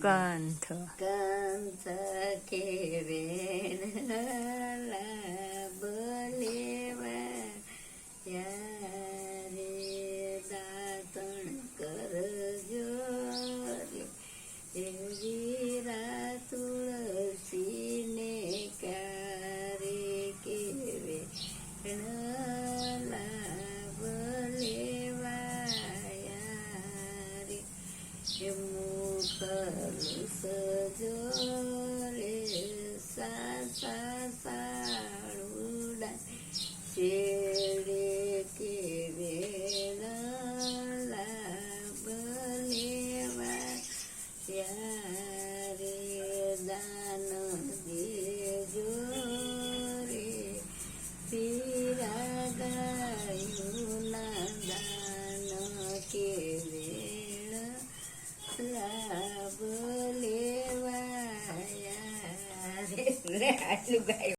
કંથ કંથ કેવે લાભ લેવા યારે દાતણ કરજો વીરા તુલસીને કારે કેવે લાભ લેવા યારે મુખલું સજો રે સાળુડા શેડે કે લાભ લેવા યારે દાન દેજો રે પીરા ગાયુના દાન કે લાભ લેવા યારે આટલું ગાયું.